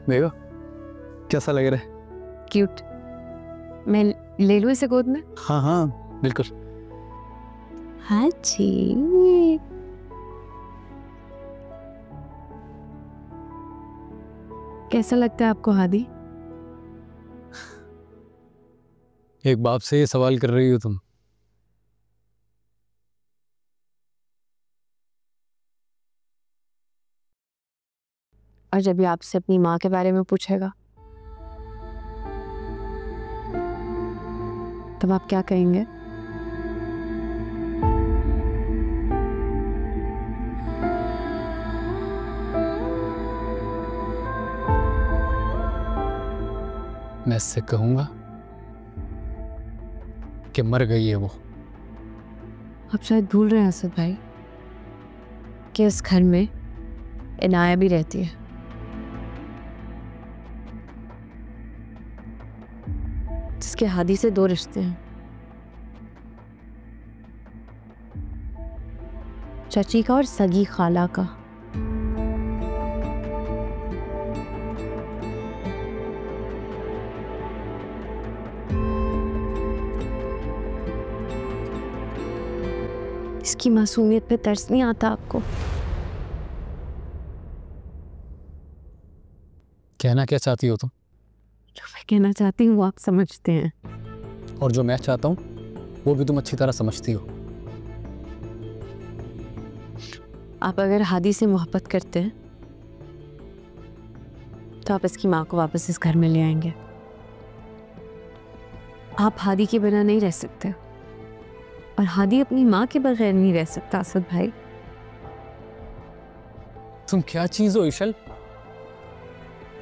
देखो कैसा लग रहा है? क्यूट। मैं ले लूं इसे गोद में? हाँ हाँ बिल्कुल। हाँ जी। कैसा लगता है आपको हादी? एक बाप से ये सवाल कर रही हो तुम? और जब ये आपसे अपनी माँ के बारे में पूछेगा तब आप क्या कहेंगे? मैं इससे कहूंगा कि मर गई है वो। आप शायद भूल रहे हैं असद भाई कि इस घर में इनाया भी रहती है। जिसके हादी से 2 रिश्ते हैं, चाची का और सगी खाला का। इसकी मासूमियत पे तरस नहीं आता आपको? कहना क्या चाहती हो तुम? जो मैं कहना चाहती हूँ वो आप समझते हैं, और जो मैं चाहता हूँ वो भी तुम अच्छी तरह समझती हो। आप अगर हादी से मोहब्बत करते हैं तो आप इसकी माँ को वापस इस घर में ले आएंगे। आप हादी के बिना नहीं रह सकते और हादी अपनी माँ के बगैर नहीं रह सकता असद भाई। तुम क्या चीज हो इशल?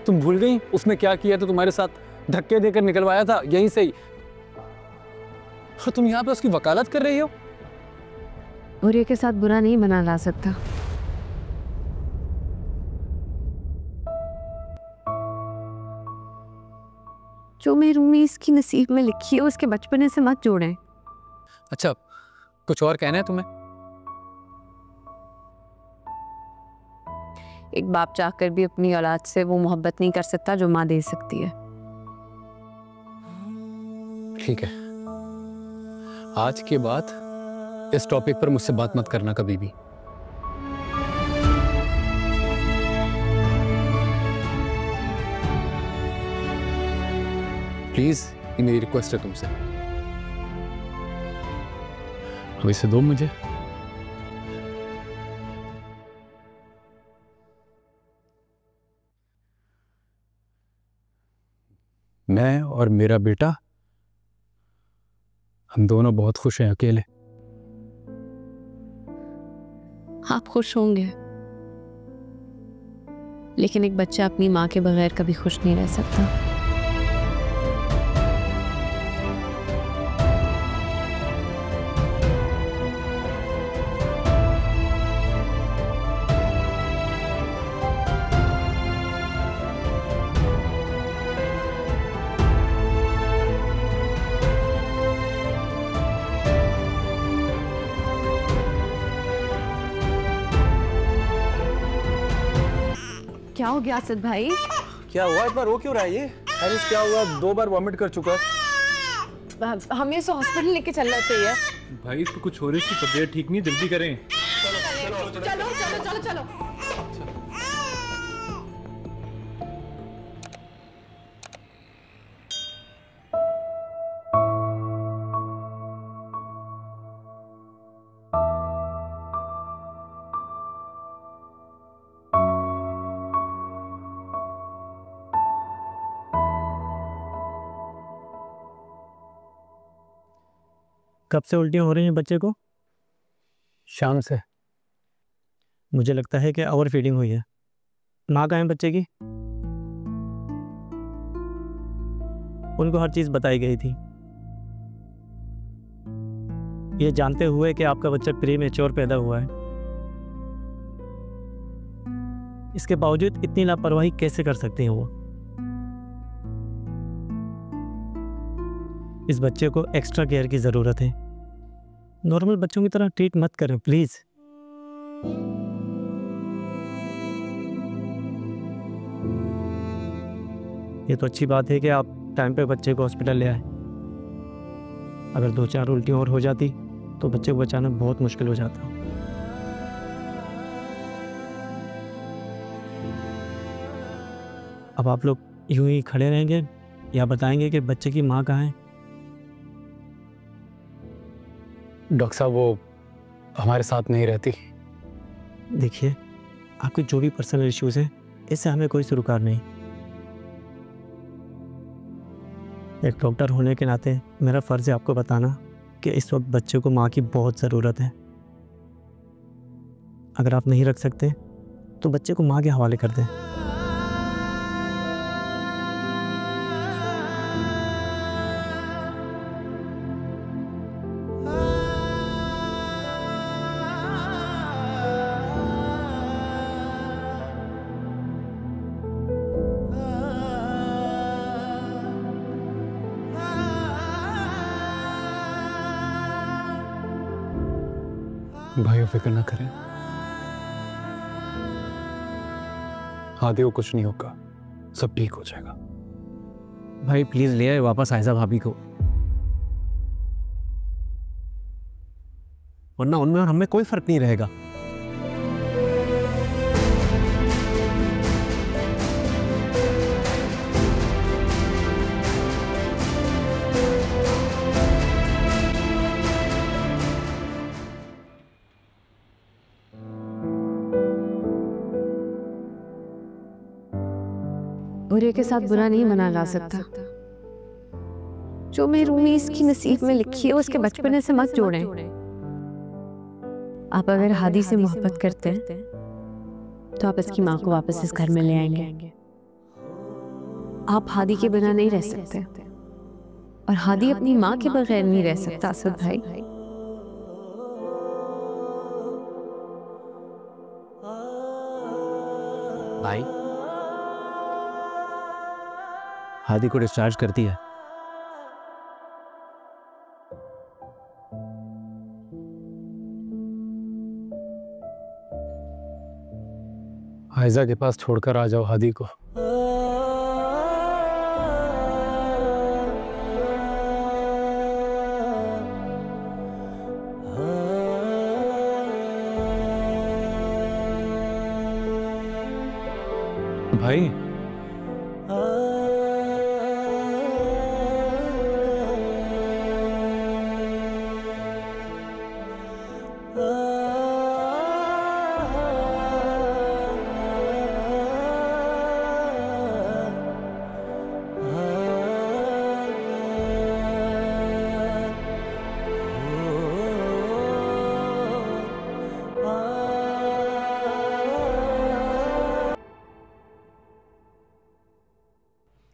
तुम भूल गई उसने क्या किया था तुम्हारे साथ? धक्के देकर निकलवाया था यहीं से ही, और तुम यहाँ पे उसकी वकालत कर रही हो। बुरे के साथ बुरा नहीं बना ला सकता। जो मेरी उम्मीद इसकी नसीब में लिखी है उसके बचपने से मत जोड़ें। अच्छा कुछ और कहना है तुम्हें? एक बाप चाहकर भी अपनी औलाद से वो मोहब्बत नहीं कर सकता जो माँ दे सकती है। ठीक है, आज के बाद इस टॉपिक पर मुझसे बात मत करना कभी भी। प्लीज, ये मेरी रिक्वेस्ट है तुमसे। अब इसे दो मुझे। मैं और मेरा बेटा, हम दोनों बहुत खुश हैं अकेले। आप खुश होंगे, लेकिन एक बच्चा अपनी माँ के बगैर कभी खुश नहीं रह सकता। क्या हो गया असद भाई? क्या हुआ? इतना रो क्यों रहा है ये? हैरिस क्या हुआ? 2 बार वॉमिट कर चुका। हमें इसे हॉस्पिटल लेके चलना चाहिए। भाई इसको कुछ हो रही है, तबीयत ठीक नहीं, जल्दी करें। चलो चलो चलो चलो चलो। कब से उल्टियाँ हो रही हैं बच्चे को? शाम से। मुझे लगता है कि ओवर फीडिंग हुई है। माँ कहाँ है बच्चे की? उनको हर चीज़ बताई गई थी, ये जानते हुए कि आपका बच्चा प्री मैच्योर पैदा हुआ है। इसके बावजूद इतनी लापरवाही कैसे कर सकते हैं वो? इस बच्चे को एक्स्ट्रा केयर की ज़रूरत है। नॉर्मल बच्चों की तरह ट्रीट मत करें प्लीज़। ये तो अच्छी बात है कि आप टाइम पे बच्चे को हॉस्पिटल ले आए। अगर 2-4 उल्टी और हो जाती तो बच्चे को बचाना बहुत मुश्किल हो जाता। अब आप लोग यूं ही खड़े रहेंगे या बताएंगे कि बच्चे की माँ कहाँ है? डॉक्टर साहब वो हमारे साथ नहीं रहती। देखिए, आपके जो भी पर्सनल इश्यूज हैं इससे हमें कोई सरोकार नहीं। एक डॉक्टर होने के नाते मेरा फ़र्ज़ है आपको बताना कि इस वक्त बच्चे को माँ की बहुत ज़रूरत है। अगर आप नहीं रख सकते तो बच्चे को माँ के हवाले कर दें। भाई फिक्र ना करें, हादी को कुछ नहीं होगा, सब ठीक हो जाएगा। भाई प्लीज ले आए वापस आयजा भाभी को, वरना उनमें और हमें कोई फर्क नहीं रहेगा। बुरे के साथ बुरा नहीं मना ला सकता। जो महरूमी इसकी नसीब में लिखी है उसके बचपने से मत जोड़ें। आप अगर हादी से मोहब्बत करते हैं तो आप इसकी माँ को वापस इस घर में ले आएंगे। आप हादी के बिना नहीं रह सकते और हादी अपनी माँ के बगैर नहीं रह सकता। असद भाई, भाई हादी को डिस्चार्ज कर दिया। आयजा के पास छोड़कर आ जाओ हादी को। भाई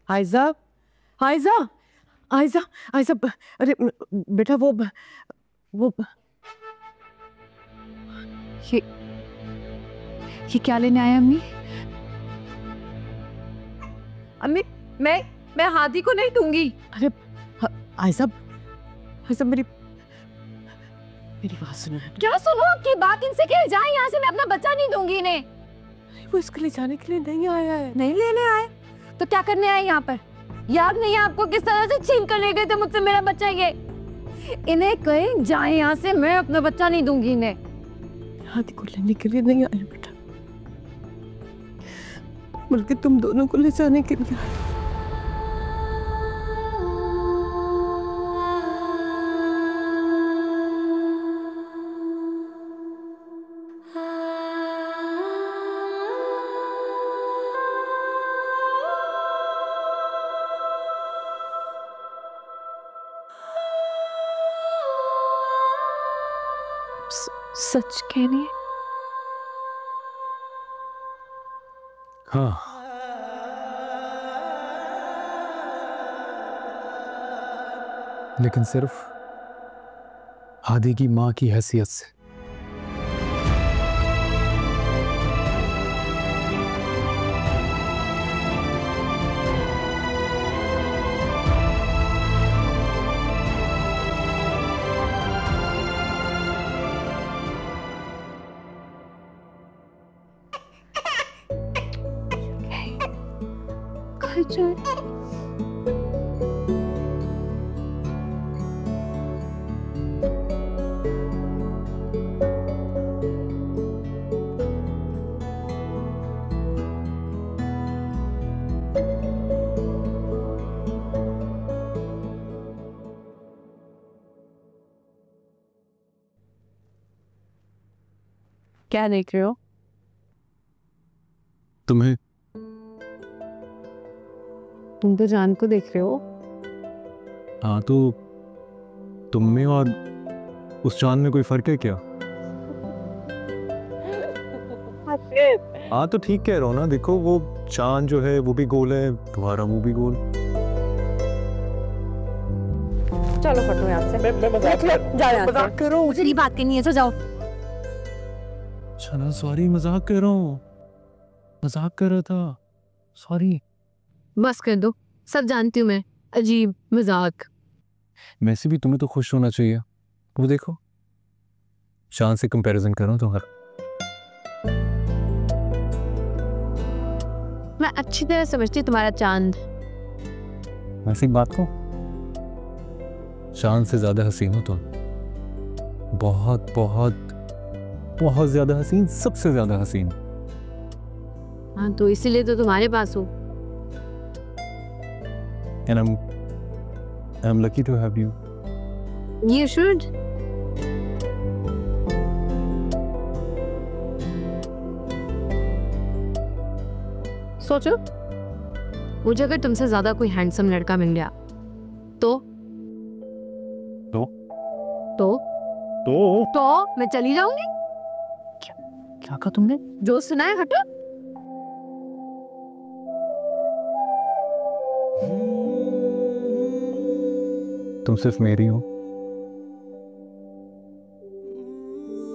आयजा, आयजा, आयजा, आयजा, अरे बेटा वो ये क्या लेने आए अम्मी? अम्मी मैं हादी को नहीं दूंगी। अरे आयजा, आयजा मेरी बात सुनो। क्या सुनो? आपकी बात इनसे कह जाए यहाँ से। मैं अपना बच्चा नहीं दूंगी इन्हें। वो इसको ले जाने के लिए नहीं आया है। नहीं लेने आए तो क्या करने आए यहाँ पर? याद नहीं है आपको किस तरह से छीन कर ले गए थे मुझसे मेरा बच्चा? ये इन्हें कहीं जाए यहाँ से, मैं अपना बच्चा नहीं दूंगी इन्हें। हादी को लेने के लिए नहीं आया बेटा, बल्कि तुम दोनों को ले जाने के लिए आया। सच कह रही है? हाँ, लेकिन सिर्फ हादी की माँ की हैसियत से। क्या देख रहे हो? तुम्हें। तुम तो जान को देख रहे हो। हाँ तो तुम में और उस चांद में कोई फर्क है क्या? हाँ तो ठीक कह रहा हूँ ना, देखो वो चांद जो है वो भी गोल है, तुम्हारा मुंह भी गोल। चलो फटो यहाँ से। मैं मजाक कर रहा हूँ। मुझे नहीं बात करनी है, तो जाओ। अच्छा ना, सॉरी, मजाक कर रहा हूँ, मजाक कर रहा था, सॉरी। बस कर दो, सब जानती हूँ मैं। अजीब मजाक। वैसे भी तुम्हें तो खुश होना चाहिए, वो देखो चांद से कंपैरिजन कर रहा हूँ तुम्हारा। मैं अच्छी तरह समझती हूँ तुम्हारा चांद। वैसे एक बात को, चांद से ज्यादा हसीन हो तुम, बहुत बहुत बहुत ज्यादा हसीन, सबसे ज्यादा हसीन। हाँ तो इसीलिए तो तुम्हारे पास हूँ। And I'm lucky to have you. You should. सोचो, मुझे अगर तुमसे ज्यादा कोई हैंडसम लड़का मिल गया तो तो तो तो तो मैं चली जाऊंगी। क्या कहा तुमने? जो सुना है हटो। तुम सिर्फ मेरी हो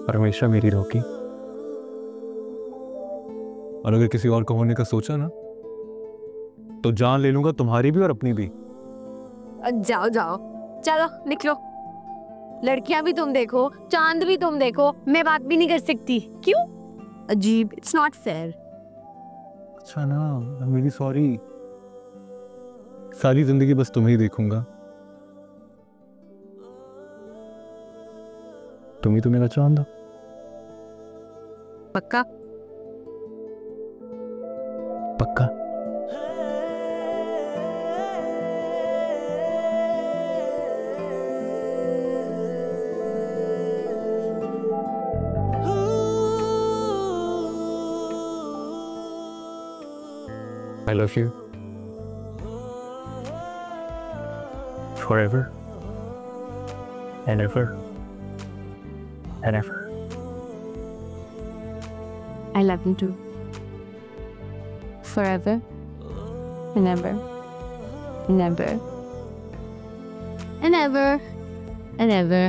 और हमेशा मेरी रहोगी। और अगर किसी और को होने का सोचा ना तो जान ले लूंगा, तुम्हारी भी और अपनी भी। जाओ जाओ, चलो निकलो। लड़कियां भी तुम देखो, चांद भी तुम देखो, मैं बात भी नहीं कर सकती। क्यों? अजीब, इट्स नॉट फेयर। अच्छा ना, मेरी सॉरी। सारी जिंदगी बस तुम्हें ही देखूंगा, तुम ही तो मेरा चांद हो। पक्का? पक्का। I love you forever and ever and ever. I love you too. Forever and ever and ever and ever and ever.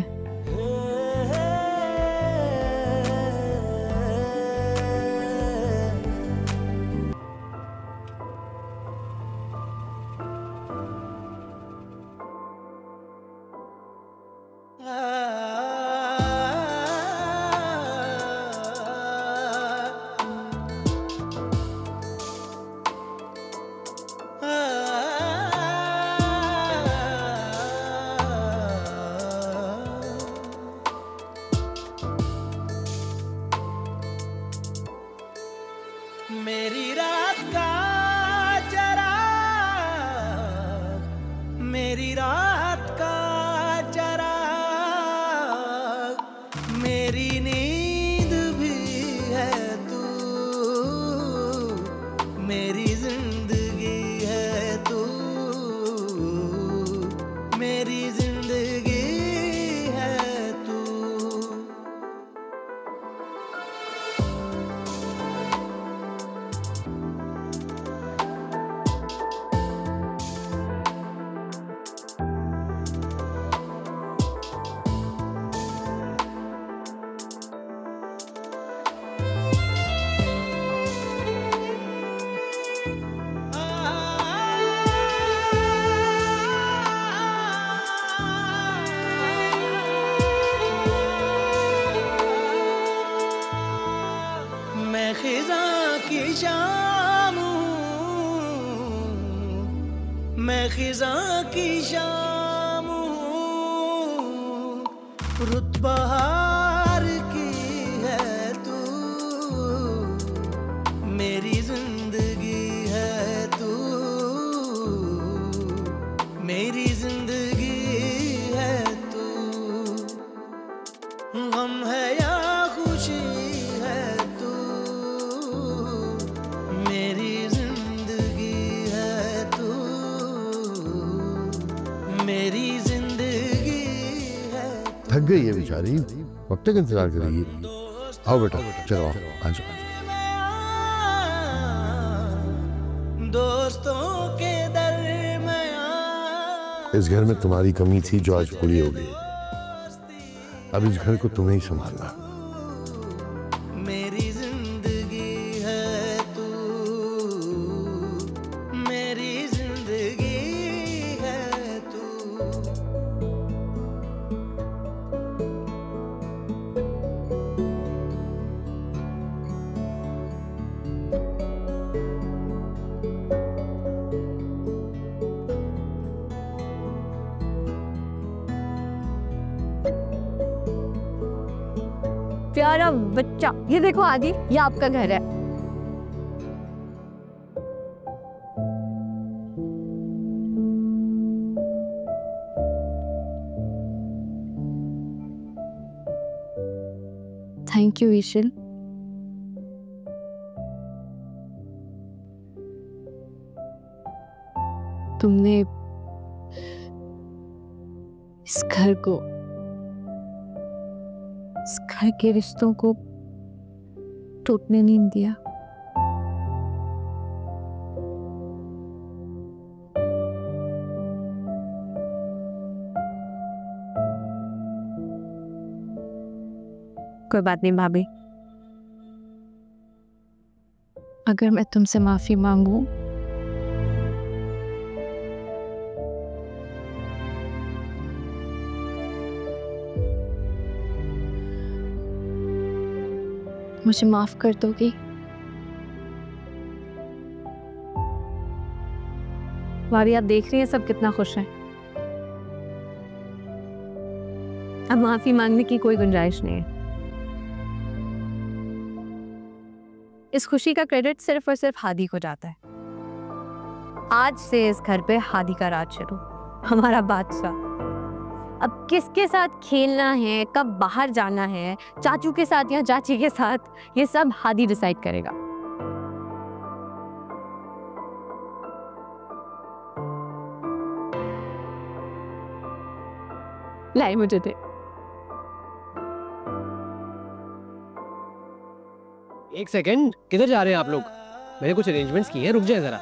मेरी रात का चराग, मेरी रात का चराग, मेरी नींद भी है तू, मेरी जिंदगी है तू, मेरी जिंदगी है तू। मैं खिज़ां की शाम हूँ, रुत बहार की है तू, मेरी जिंदगी है तू, मेरी जिंदगी है तू। गम है या खुशी है तू, मेरी जिंदगी है तू, मेरी जिंदगी है। थक गई है बेचारी, कब तक इंतजार करेगी? आओ बेटा, चलो आ जाओ। दोस्तों के दरमियां इस घर में तुम्हारी कमी थी जो आज पूरी हो गई। अब इस घर को तुम्हें ही संभालना। मेरी जिंदगी है तू, मेरी जिंदगी है तू। प्यारा बच्चा, ये देखो आदि, ये आपका घर है। Thank you Ishal. तुमने इस घर को, इस घर के रिश्तों को टूटने नहीं दिया। कोई बात नहीं भाभी, अगर मैं तुमसे माफी मांगू मुझे माफ कर दोगी? भाभी आप देख रही हैं सब कितना खुश हैं। अब माफी मांगने की कोई गुंजाइश नहीं है। इस खुशी का क्रेडिट सिर्फ और सिर्फ हादी को जाता है। आज से इस घर पे हादी का राज शुरू, हमारा बादशाह। अब किसके साथ खेलना है, कब बाहर जाना है, चाचू के साथ या चाची के साथ, ये सब हादी डिसाइड करेगा। लाई मुझे दे। एक सेकंड, किधर जा रहे हैं आप लोग? मैंने कुछ अरेंजमेंट्स किए हैं, रुक जाए जरा।